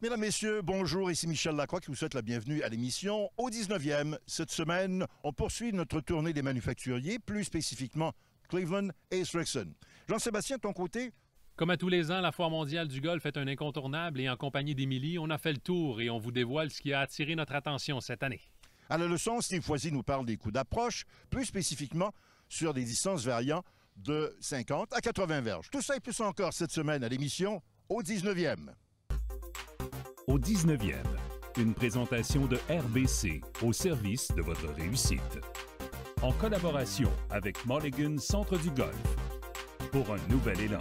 Mesdames, Messieurs, bonjour, ici Michel Lacroix qui vous souhaite la bienvenue à l'émission au 19e. Cette semaine, on poursuit notre tournée des manufacturiers, plus spécifiquement Cleveland et Srixon. Jean-Sébastien, de ton côté? Comme à tous les ans, la Foire mondiale du golf est un incontournable et en compagnie d'Émilie, on a fait le tour et on vous dévoile ce qui a attiré notre attention cette année. À la leçon, Steve Foisy nous parle des coups d'approche, plus spécifiquement sur des distances variant de 50 à 80 verges. Tout ça et plus encore cette semaine à l'émission au 19e. Au 19e, une présentation de RBC au service de votre réussite. En collaboration avec Mulligan Centre du Golf pour un nouvel élan.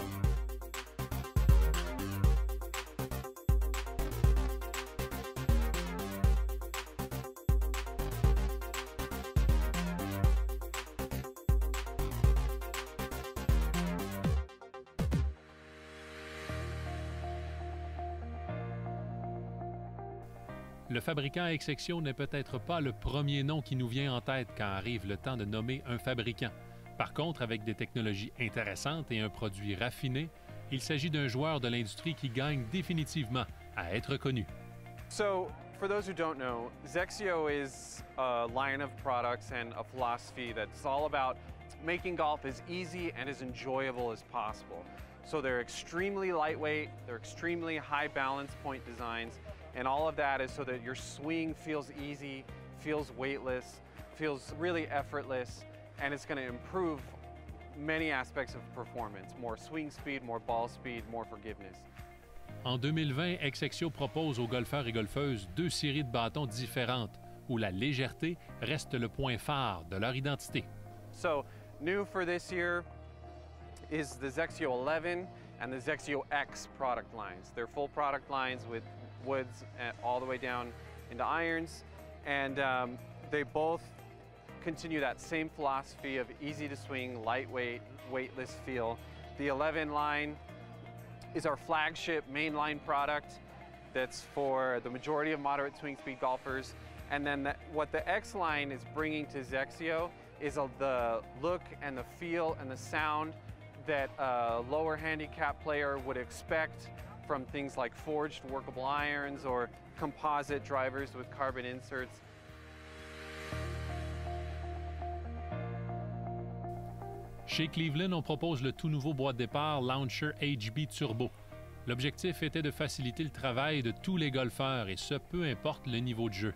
Le fabricant à exception n'est peut-être pas le premier nom qui nous vient en tête quand arrive le temps de nommer un fabricant. Par contre, avec des technologies intéressantes et un produit raffiné, il s'agit d'un joueur de l'industrie qui gagne définitivement à être connu. So, for those who don't know, XXIO is a line of products and a philosophy that's all about making golf as easy and as enjoyable as possible. So they're extremely lightweight, they're extremely high balance point designs, and all of that is so that your swing feels easy, feels weightless, feels really effortless, and it's going to improve many aspects of performance. More swing speed, more ball speed, more forgiveness. En 2020, XXIO propose aux golfeurs et golfeuses deux séries de bâtons différentes où la légèreté reste le point phare de leur identité. So, new for this year is the XXIO 11 and the XXIO X product lines. They're full product lines with woods all the way down into irons, and they both continue that same philosophy of easy to swing, lightweight, weightless feel. The 11 line is our flagship mainline product that's for the majority of moderate swing speed golfers, and then what the X line is bringing to XXIO is the look and the feel and the sound that a lower handicap player would expect from things like forged workable irons or composite drivers with carbon inserts. Chez Cleveland, on propose le tout nouveau boîte de départ Launcher HB Turbo. L'objectif était de faciliter le travail de tous les golfeurs et ce, peu importe le niveau de jeu.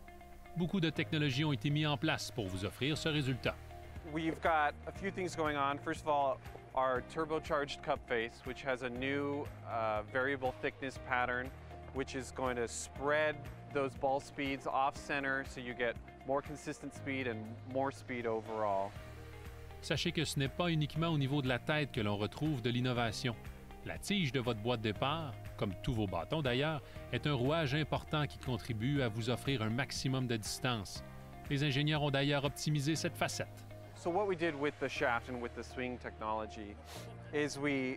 Beaucoup de technologies ont été mises en place pour vous offrir ce résultat. We've got a few things going on. First of all, our turbocharged cup face, which has a new variable thickness pattern, which is going to spread those ball speeds off center so you get more consistent speed and more speed overall. Sachez que ce n'est pas uniquement au niveau de la tête que l'on retrouve de l'innovation. La tige de votre boîte de départ, comme tous vos bâtons d'ailleurs, est un rouage important qui contribue à vous offrir un maximum de distance. Les ingénieurs ont d'ailleurs optimisé cette facette. So what we did with the shaft and with the swing technology is we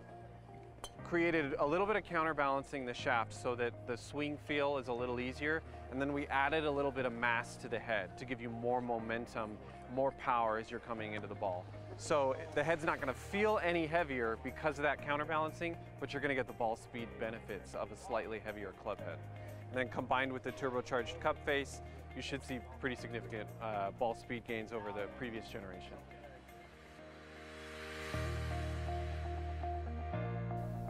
created a little bit of counterbalancing the shaft so that the swing feel is a little easier, and then we added a little bit of mass to the head to give you more momentum, more power as you're coming into the ball. So the head's not going to feel any heavier because of that counterbalancing, but you're going to get the ball speed benefits of a slightly heavier club head. And then combined with the turbocharged cup face, you should see pretty significant ball speed gains over the previous generation.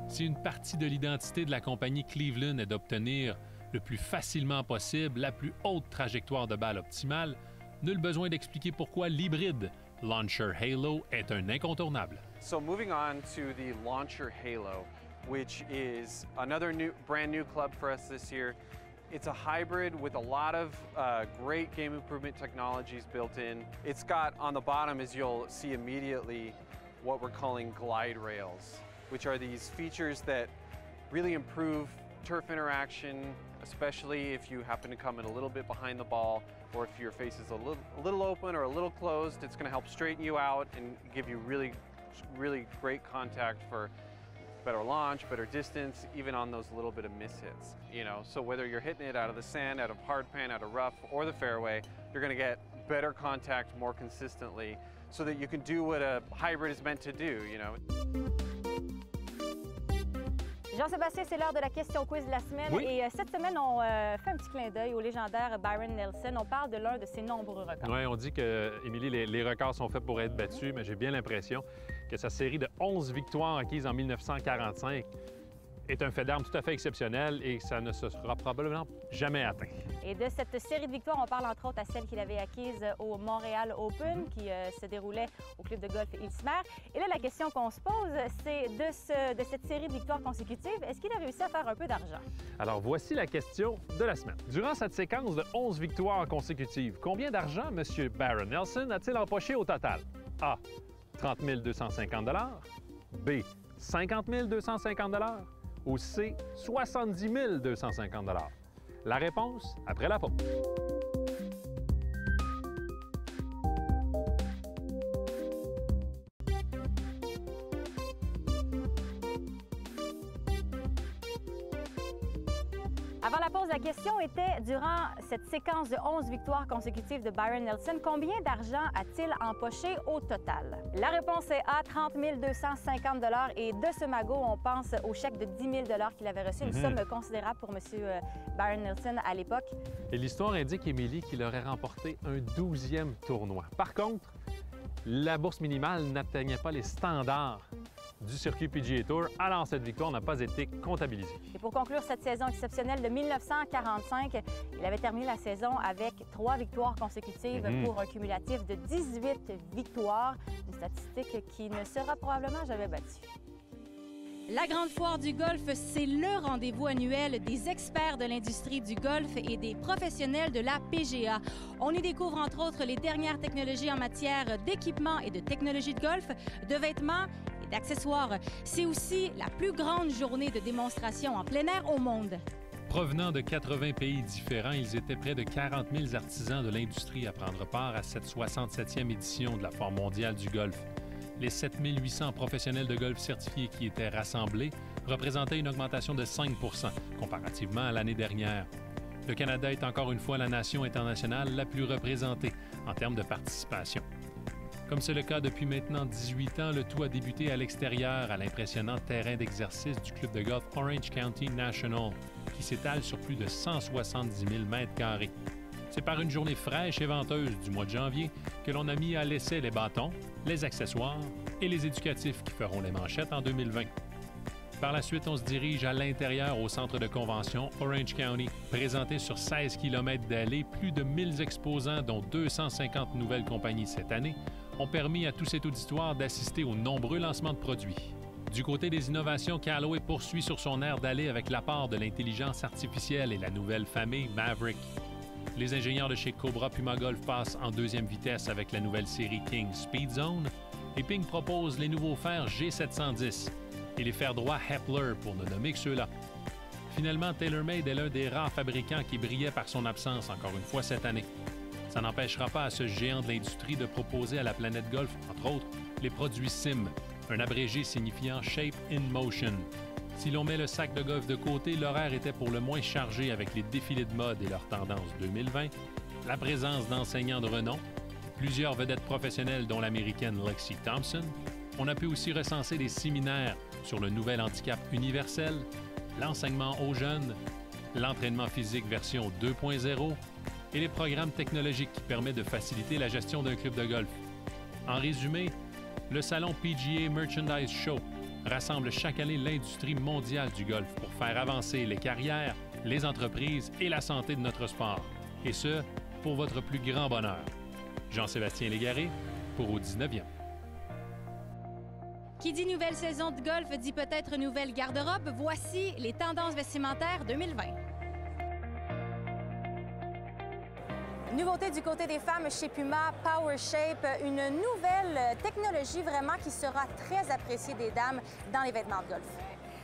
Si une partie de l'identité de la compagnie Cleveland est d'obtenir le plus facilement possible la plus haute trajectoire de balle optimale, nul besoin d'expliquer pourquoi l'hybride Launcher Halo est un incontournable. So moving on to the Launcher Halo, which is another brand new club for us this year. It's a hybrid with a lot of great game improvement technologies built in. It's got on the bottom, as you'll see immediately, what we're calling glide rails, which are these features that really improve turf interaction, especially if you happen to come in a little bit behind the ball, or if your face is a little open or a little closed. It's going to help straighten you out and give you really great contact for better launch, better distance, even on those little bit of mishits. You know, so whether you're hitting it out of the sand, out of hard pan, out of rough, or the fairway, you're going to get better contact more consistently so that you can do what a hybrid is meant to do, you know. Jean-Sébastien, c'est l'heure de la question quiz de la semaine. Oui. Et cette semaine, on fait un petit clin d'œil au légendaire Byron Nelson. On parle de l'un de ses nombreux records. Oui, on dit que, Émilie, les records sont faits pour être battus, mais j'ai bien l'impression que sa série de 11 victoires acquises en 1945 est un fait d'armes tout à fait exceptionnel et ça ne se sera probablement jamais atteint. Et de cette série de victoires, on parle entre autres à celle qu'il avait acquise au Montréal Open qui se déroulait au club de golf Ilsmer. Et là, la question qu'on se pose, c'est de cette série de victoires consécutives, est-ce qu'il a réussi à faire un peu d'argent? Alors, voici la question de la semaine. Durant cette séquence de 11 victoires consécutives, combien d'argent M. Byron Nelson a-t-il empoché au total? A. 30 250 $. B. 50 250 $. Ou C. 70 250 $. La réponse après la pause. Avant la pause, la question était, durant cette séquence de 11 victoires consécutives de Byron Nelson, combien d'argent a-t-il empoché au total? La réponse est A, 30 250 $. Et de ce magot, on pense au chèque de 10 000 $ qu'il avait reçu, une somme considérable pour M. Byron Nelson à l'époque. Et l'histoire indique, Émilie, qu'il aurait remporté un 12e tournoi. Par contre, la bourse minimale n'atteignait pas les standards du circuit PGA Tour, alors cette victoire n'a pas été comptabilisée. Et pour conclure cette saison exceptionnelle de 1945, il avait terminé la saison avec 3 victoires consécutives pour un cumulatif de 18 victoires, une statistique qui ne sera probablement jamais battue. La Grande Foire du Golf, c'est le rendez-vous annuel des experts de l'industrie du golf et des professionnels de la PGA. On y découvre entre autres les dernières technologies en matière d'équipement et de technologie de golf, de vêtements et d'accessoires. C'est aussi la plus grande journée de démonstration en plein air au monde. Provenant de 80 pays différents, ils étaient près de 40 000 artisans de l'industrie à prendre part à cette 67e édition de la Foire mondiale du golf. Les 7 800 professionnels de golf certifiés qui étaient rassemblés représentaient une augmentation de 5 comparativement à l'année dernière. Le Canada est encore une fois la nation internationale la plus représentée en termes de participation. Comme c'est le cas depuis maintenant 18 ans, le tout a débuté à l'extérieur à l'impressionnant terrain d'exercice du club de golf Orange County National, qui s'étale sur plus de 170 000 m². C'est par une journée fraîche et venteuse du mois de janvier que l'on a mis à l'essai les bâtons, les accessoires et les éducatifs qui feront les manchettes en 2020. Par la suite, on se dirige à l'intérieur au centre de convention Orange County. Présenté sur 16 km d'allées, plus de 1000 exposants, dont 250 nouvelles compagnies cette année, ont permis à tout cet auditoire d'assister aux nombreux lancements de produits. Du côté des innovations, Callaway poursuit sur son aire d'aller avec l'apport de l'intelligence artificielle et la nouvelle famille Maverick. Les ingénieurs de chez Cobra Puma Golf passent en deuxième vitesse avec la nouvelle série King Speed Zone et Ping propose les nouveaux fers G710 et les fers droits Hepler pour ne nommer que ceux-là. Finalement, TaylorMade est l'un des rares fabricants qui brillait par son absence encore une fois cette année. Ça n'empêchera pas à ce géant de l'industrie de proposer à la planète golf, entre autres, les produits SIM, un abrégé signifiant Shape in Motion. Si l'on met le sac de golf de côté, l'horaire était pour le moins chargé avec les défilés de mode et leur tendance 2020, la présence d'enseignants de renom, plusieurs vedettes professionnelles dont l'américaine Lexi Thompson. On a pu aussi recenser des séminaires sur le nouvel handicap universel, l'enseignement aux jeunes, l'entraînement physique version 2.0 et les programmes technologiques qui permettent de faciliter la gestion d'un club de golf. En résumé, le salon PGA Merchandise Show rassemble chaque année l'industrie mondiale du golf pour faire avancer les carrières, les entreprises et la santé de notre sport. Et ce, pour votre plus grand bonheur. Jean-Sébastien Légaré pour Au 19e. Qui dit nouvelle saison de golf dit peut-être nouvelle garde-robe. Voici les tendances vestimentaires 2020. Nouveauté du côté des femmes chez Puma, Power Shape, une nouvelle technologie vraiment qui sera très appréciée des dames dans les vêtements de golf.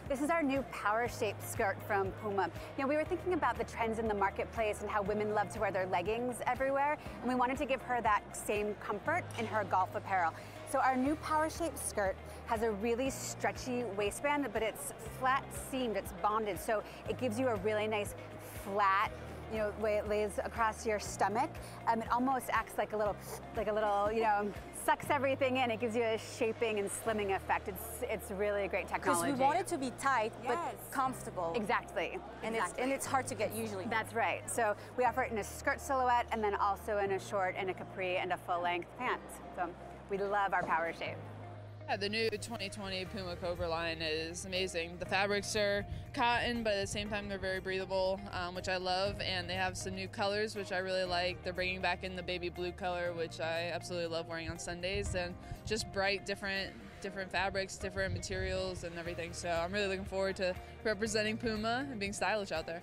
This is our new Power Shape skirt from Puma. You know, we were thinking about the trends in the marketplace and how women love to wear their leggings everywhere, and we wanted to give her that same comfort in her golf apparel. So our new Power Shape skirt has a really stretchy waistband, but it's flat seamed, it's bonded, so it gives you a really nice flat you know, the way it lays across your stomach. It almost acts like a little, you know, sucks everything in. It gives you a shaping and slimming effect. It's really a great technology. Because we want it to be tight, but comfortable. Exactly. And it's hard to get usually. That's right. So we offer it in a skirt silhouette and then also in a short and a capri and a full-length pant. So we love our Power Shape. Yeah, the new 2020 Puma Cobra line is amazing. The fabrics are cotton, but at the same time they're very breathable, which I love, and they have some new colors, which I really like. They're bringing back in the baby blue color, which I absolutely love wearing on Sundays, and just bright, different fabrics, different materials and everything. So I'm really looking forward to representing Puma and being stylish out there.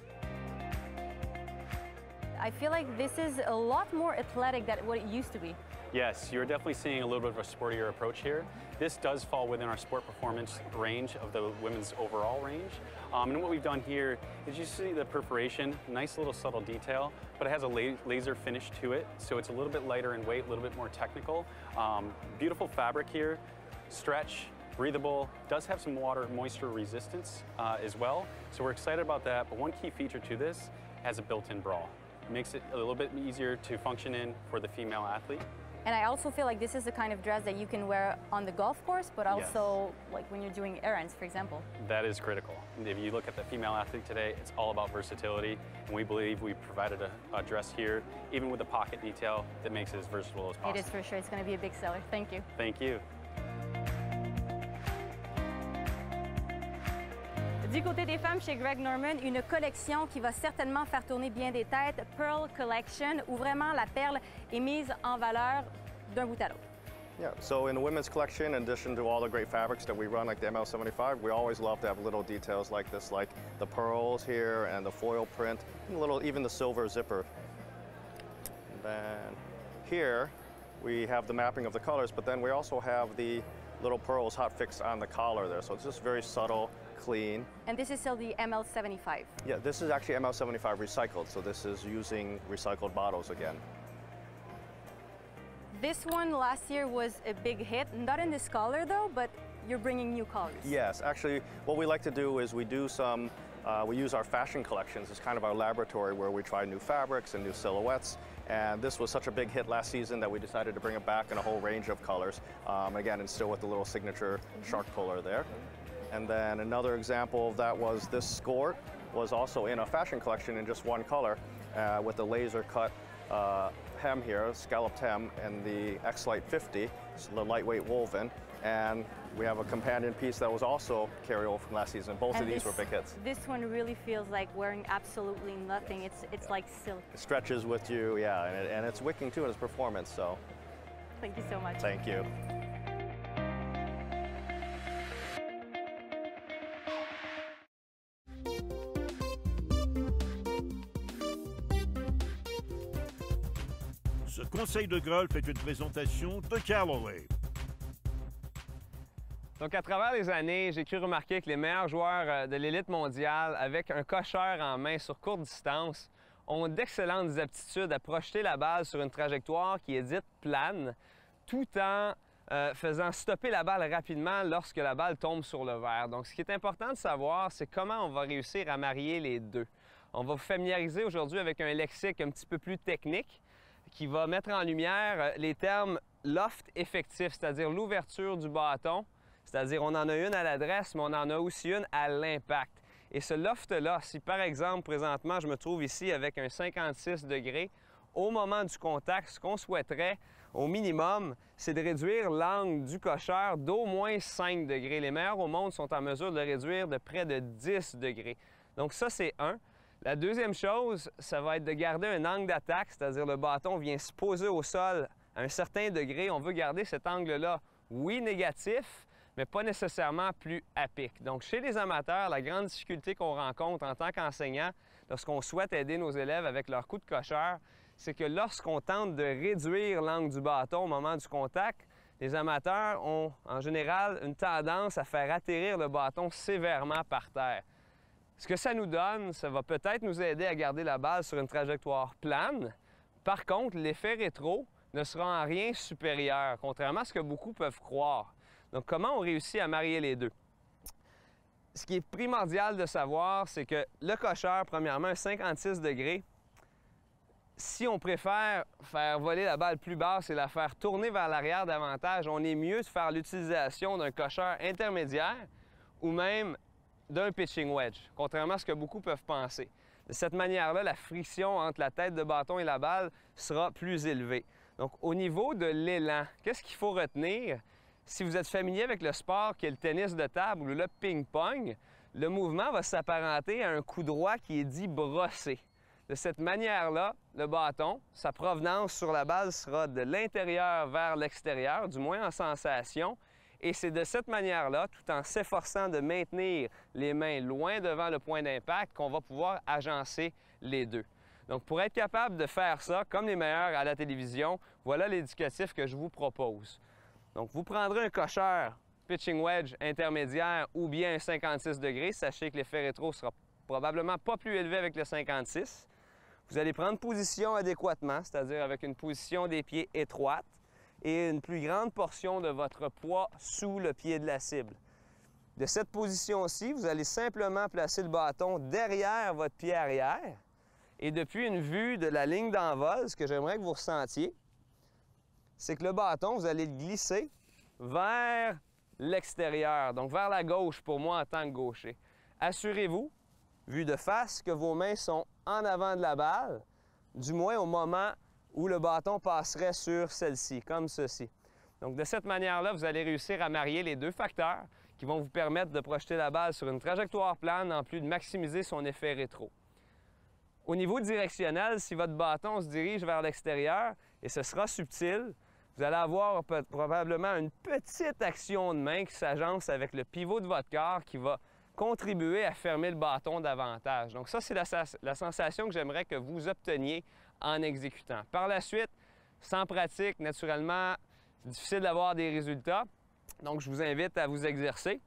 I feel like this is a lot more athletic than what it used to be. Yes, you're definitely seeing a little bit of a sportier approach here. This does fall within our sport performance range of the women's overall range. And what we've done here is you see the perforation, nice little subtle detail, but it has a laser finish to it, so it's a little bit lighter in weight, a little bit more technical. Beautiful fabric here, stretch, breathable, does have some water moisture resistance as well, so we're excited about that. But one key feature to this has a built-in bra. It makes it a little bit easier to function in for the female athlete. And I also feel like this is the kind of dress that you can wear on the golf course, but also like when you're doing errands, for example. That is critical. If you look at the female athlete today, it's all about versatility, and we believe we provided a dress here, even with the pocket detail, that makes it as versatile as possible. It is for sure. It's going to be a big seller. Thank you. Thank you. Du côté des femmes, chez Greg Norman, une collection qui va certainement faire tourner bien des têtes, Pearl Collection, où vraiment la perle est mise en valeur d'un bout à l'autre. Yeah, so in the women's collection, in addition to all the great fabrics that we run, like the ML75, we always love to have little details like this, like the pearls here and the foil print, and even the silver zipper. And then here, we have the mapping of the colors, but then we also have the little pearls hot fixed on the collar there, so it's just very subtle, clean. And this is still the ML75? Yeah, this is actually ML75 recycled, so this is using recycled bottles again. This one last year was a big hit, not in this color though, but you're bringing new colors. Yes, actually what we like to do is we use our fashion collections as kind of our laboratory where we try new fabrics and new silhouettes. And this was such a big hit last season that we decided to bring it back in a whole range of colors. Again, and still with the little signature shark puller there. And then another example of that was this skirt was also in a fashion collection in just one color with the laser cut hem here, scalloped hem, and the X-Lite 50, the lightweight woven. And we have a companion piece that was also carryover from last season. Both of these were big hits. This one really feels like wearing absolutely nothing. It's like silk. It stretches with you, yeah, and it's wicking too in its performance, so. Thank you so much. Thank you. Ce conseil de golf est une présentation de Callaway. Donc, à travers les années, j'ai cru remarquer que les meilleurs joueurs de l'élite mondiale, avec un cocheur en main sur courte distance, ont d'excellentes aptitudes à projeter la balle sur une trajectoire qui est dite plane, tout en faisant stopper la balle rapidement lorsque la balle tombe sur le verre. Donc, ce qui est important de savoir, c'est comment on va réussir à marier les deux. On va vous familiariser aujourd'hui avec un lexique un petit peu plus technique qui va mettre en lumière les termes loft effectif, c'est-à-dire l'ouverture du bâton, c'est-à-dire on en a une à l'adresse, mais on en a aussi une à l'impact. Et ce loft-là, si par exemple, présentement, je me trouve ici avec un 56 degrés, au moment du contact, ce qu'on souhaiterait, au minimum, c'est de réduire l'angle du cocheur d'au moins 5 degrés. Les meilleurs au monde sont en mesure de le réduire de près de 10 degrés. Donc ça, c'est un. La deuxième chose, ça va être de garder un angle d'attaque, c'est-à-dire le bâton vient se poser au sol à un certain degré. On veut garder cet angle-là, oui, négatif, mais pas nécessairement plus à pic. Donc, chez les amateurs, la grande difficulté qu'on rencontre en tant qu'enseignant, lorsqu'on souhaite aider nos élèves avec leur coup de cocheur, c'est que lorsqu'on tente de réduire l'angle du bâton au moment du contact, les amateurs ont en général une tendance à faire atterrir le bâton sévèrement par terre. Ce que ça nous donne, ça va peut-être nous aider à garder la balle sur une trajectoire plane. Par contre, l'effet rétro ne sera en rien supérieur, contrairement à ce que beaucoup peuvent croire. Donc, comment on réussit à marier les deux? Ce qui est primordial de savoir, c'est que le cocheur, premièrement, un 56 degrés, si on préfère faire voler la balle plus basse et la faire tourner vers l'arrière davantage, on est mieux de faire l'utilisation d'un cocheur intermédiaire ou même d'un pitching wedge, contrairement à ce que beaucoup peuvent penser. De cette manière-là, la friction entre la tête de bâton et la balle sera plus élevée. Donc, au niveau de l'élan, qu'est-ce qu'il faut retenir? Si vous êtes familier avec le sport qui est le tennis de table ou le ping-pong, le mouvement va s'apparenter à un coup droit qui est dit brossé. De cette manière-là, le bâton, sa provenance sur la balle sera de l'intérieur vers l'extérieur, du moins en sensation. Et c'est de cette manière-là, tout en s'efforçant de maintenir les mains loin devant le point d'impact, qu'on va pouvoir agencer les deux. Donc, pour être capable de faire ça, comme les meilleurs à la télévision, voilà l'éducatif que je vous propose. Donc, vous prendrez un cocheur pitching wedge intermédiaire ou bien un 56 degrés. Sachez que l'effet rétro sera probablement pas plus élevé avec le 56. Vous allez prendre position adéquatement, c'est-à-dire avec une position des pieds étroite et une plus grande portion de votre poids sous le pied de la cible. De cette position-ci, vous allez simplement placer le bâton derrière votre pied arrière et depuis une vue de la ligne d'envol, ce que j'aimerais que vous ressentiez, c'est que le bâton, vous allez le glisser vers l'extérieur, donc vers la gauche pour moi en tant que gaucher. Assurez-vous, vue de face, que vos mains sont en avant de la balle, du moins au moment où le bâton passerait sur celle-ci, comme ceci. Donc de cette manière-là, vous allez réussir à marier les deux facteurs qui vont vous permettre de projeter la balle sur une trajectoire plane en plus de maximiser son effet rétro. Au niveau directionnel, si votre bâton se dirige vers l'extérieur, et ce sera subtil, vous allez avoir probablement une petite action de main qui s'agence avec le pivot de votre corps qui va contribuer à fermer le bâton davantage. Donc ça, c'est la sensation que j'aimerais que vous obteniez en exécutant. Par la suite, sans pratique, naturellement, c'est difficile d'avoir des résultats. Donc, je vous invite à vous exercer.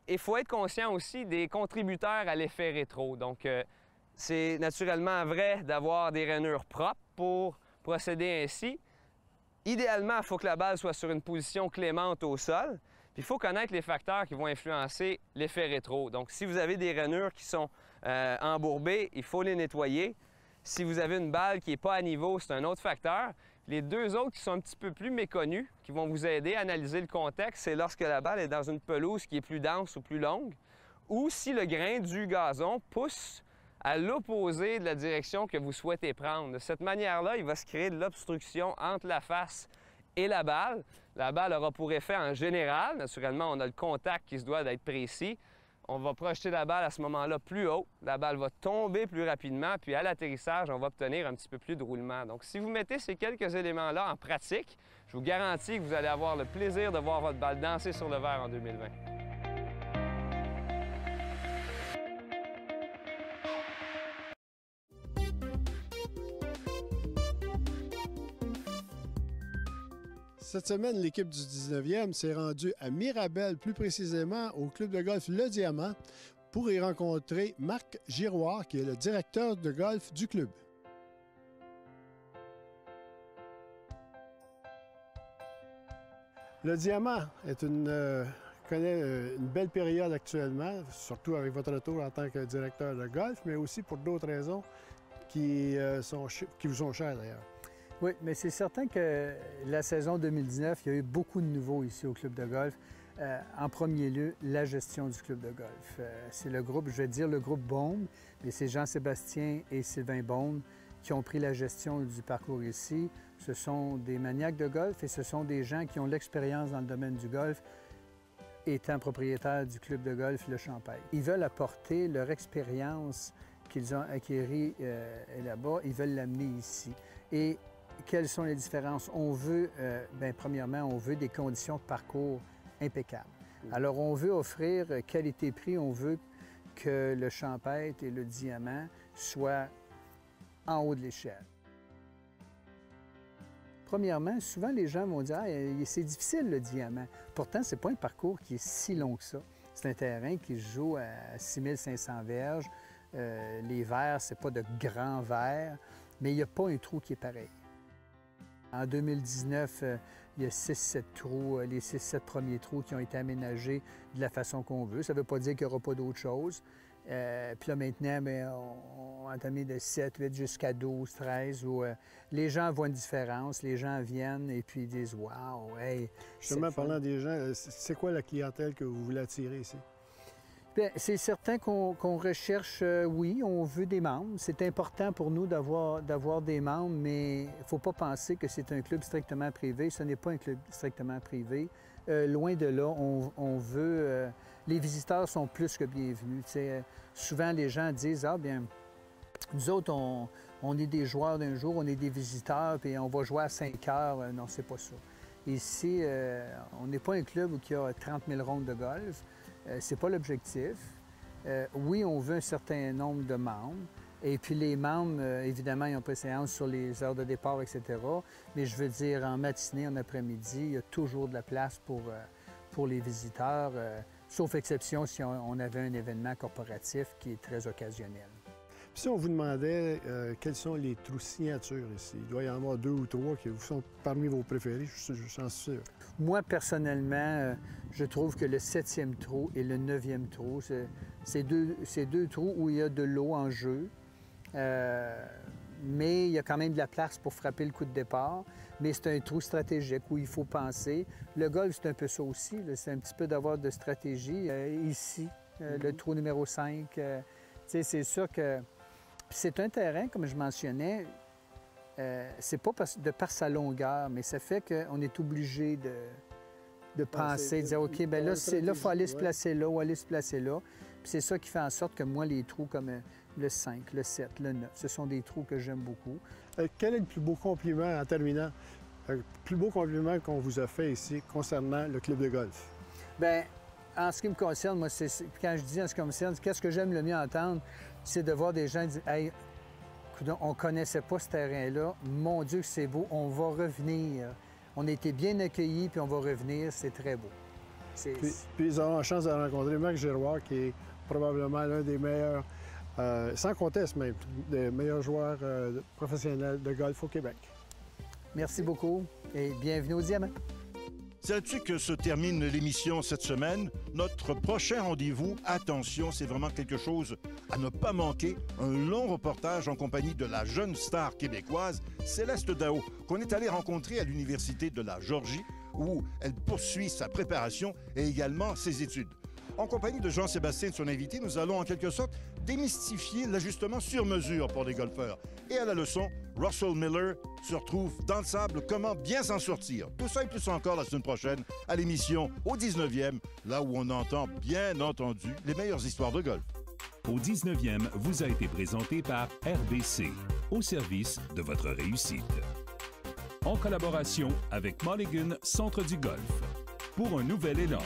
Et il faut être conscient aussi des contributeurs à l'effet rétro. Donc, c'est naturellement vrai d'avoir des rainures propres pour procéder ainsi. Idéalement, il faut que la balle soit sur une position clémente au sol. Puis il faut connaître les facteurs qui vont influencer l'effet rétro. Donc, si vous avez des rainures qui sont embourbées, il faut les nettoyer. Si vous avez une balle qui n'est pas à niveau, c'est un autre facteur. Les deux autres qui sont un petit peu plus méconnus, qui vont vous aider à analyser le contexte, c'est lorsque la balle est dans une pelouse qui est plus dense ou plus longue, ou si le grain du gazon pousse à l'opposé de la direction que vous souhaitez prendre. De cette manière-là, il va se créer de l'obstruction entre la face et la balle. La balle aura pour effet en général, naturellement, on a le contact qui se doit d'être précis. On va projeter la balle à ce moment-là plus haut. La balle va tomber plus rapidement, puis à l'atterrissage, on va obtenir un petit peu plus de roulement. Donc, si vous mettez ces quelques éléments-là en pratique, je vous garantis que vous allez avoir le plaisir de voir votre balle danser sur le verre en 2020. Cette semaine, l'équipe du 19e s'est rendue à Mirabel, plus précisément au club de golf Le Diamant, pour y rencontrer Marc Giroir, qui est le directeur de golf du club. Le Diamant connaît une belle période actuellement, surtout avec votre retour en tant que directeur de golf, mais aussi pour d'autres raisons qui vous sont chères d'ailleurs. Oui, mais c'est certain que la saison 2019, il y a eu beaucoup de nouveaux ici au club de golf. En premier lieu, la gestion du club de golf. C'est le groupe, je vais dire le groupe Beaume, mais c'est Jean-Sébastien et Sylvain Beaume qui ont pris la gestion du parcours ici. Ce sont des maniaques de golf et ce sont des gens qui ont l'expérience dans le domaine du golf, étant propriétaires du club de golf Le Champagne. Ils veulent apporter leur expérience qu'ils ont acquérie là-bas, ils veulent l'amener ici. Et quelles sont les différences? On veut, premièrement, on veut des conditions de parcours impeccables. Alors, on veut offrir qualité-prix, on veut que le champêtre et le diamant soient en haut de l'échelle. Premièrement, souvent, les gens vont dire « c'est difficile, le diamant ». Pourtant, ce n'est pas un parcours qui est si long que ça. C'est un terrain qui se joue à 6500 verges. Les verres, ce n'est pas de grands verres, mais il n'y a pas un trou qui est pareil. En 2019, il y a 6-7 trous, les 6-7 premiers trous qui ont été aménagés de la façon qu'on veut. Ça ne veut pas dire qu'il n'y aura pas d'autres choses. Puis là, maintenant, bien, on a entamé de 7, 8 jusqu'à 12, 13, où les gens voient une différence, les gens viennent et puis ils disent « Wow, hey! » Justement, parlant des gens, c'est quoi la clientèle que vous voulez attirer ici? Bien, c'est certain qu'on recherche, oui, on veut des membres. C'est important pour nous d'avoir des membres, mais il ne faut pas penser que c'est un club strictement privé. Ce n'est pas un club strictement privé. Loin de là, on veut... les visiteurs sont plus que bienvenus. Souvent, les gens disent « Ah, bien, nous autres, on est des joueurs d'un jour, on est des visiteurs, puis on va jouer à 5 heures. » Non, c'est pas ça. Ici, on n'est pas un club où il y a 30 000 rondes de golf. C'est pas l'objectif. Oui, on veut un certain nombre de membres. Et puis les membres, évidemment, ils ont préséance sur les heures de départ, etc. Mais je veux dire, en matinée, en après-midi, il y a toujours de la place pour les visiteurs, sauf exception si on avait un événement corporatif qui est très occasionnel. Puis si on vous demandait quels sont les trous signatures ici, il doit y en avoir 2 ou 3 qui sont parmi vos préférés, je suis sûr. Moi, personnellement, je trouve que le 7e trou et le 9e trou, c'est deux trous où il y a de l'eau en jeu, mais il y a quand même de la place pour frapper le coup de départ. Mais c'est un trou stratégique où il faut penser. Le golf, c'est un peu ça aussi, c'est un petit peu d'avoir de stratégie. Ici, le trou numéro 5, c'est sûr que c'est un terrain, comme je mentionnais, c'est pas de par sa longueur, mais ça fait qu'on est obligé de penser, de dire, OK, bien là, il faut aller se placer là ou aller se placer là. Puis c'est ça qui fait en sorte que moi, les trous comme le 5, le 7, le 9, ce sont des trous que j'aime beaucoup. Quel est le plus beau compliment, en terminant, le plus beau compliment qu'on vous a fait ici concernant le club de golf? Bien, en ce qui me concerne, moi, quand je dis en ce qui me concerne, qu'est-ce que j'aime le mieux entendre, c'est de voir des gens dire, hey, on ne connaissait pas ce terrain-là. Mon Dieu, c'est beau. On va revenir. On a été bien accueillis, puis on va revenir. C'est très beau. Puis ils auront la chance de rencontrer Marc Giroir, qui est probablement l'un des meilleurs, sans conteste même, des meilleurs joueurs professionnels de golf au Québec. Merci beaucoup et bienvenue au Diamant. C'est là-dessus que se termine l'émission cette semaine. Notre prochain rendez-vous, attention, c'est vraiment quelque chose à ne pas manquer. Un long reportage en compagnie de la jeune star québécoise Céleste Dao, qu'on est allé rencontrer à l'Université de la Georgie, où elle poursuit sa préparation et également ses études. En compagnie de Jean-Sébastien, son invité, nous allons en quelque sorte démystifier l'ajustement sur mesure pour les golfeurs. Et à la leçon, Russell Miller se retrouve dans le sable, comment bien s'en sortir. Tout ça et plus encore la semaine prochaine à l'émission Au 19e, là où on entend bien entendu les meilleures histoires de golf. Au 19e vous a été présenté par RBC, au service de votre réussite. En collaboration avec Mulligan Centre du Golf. Pour un nouvel élan.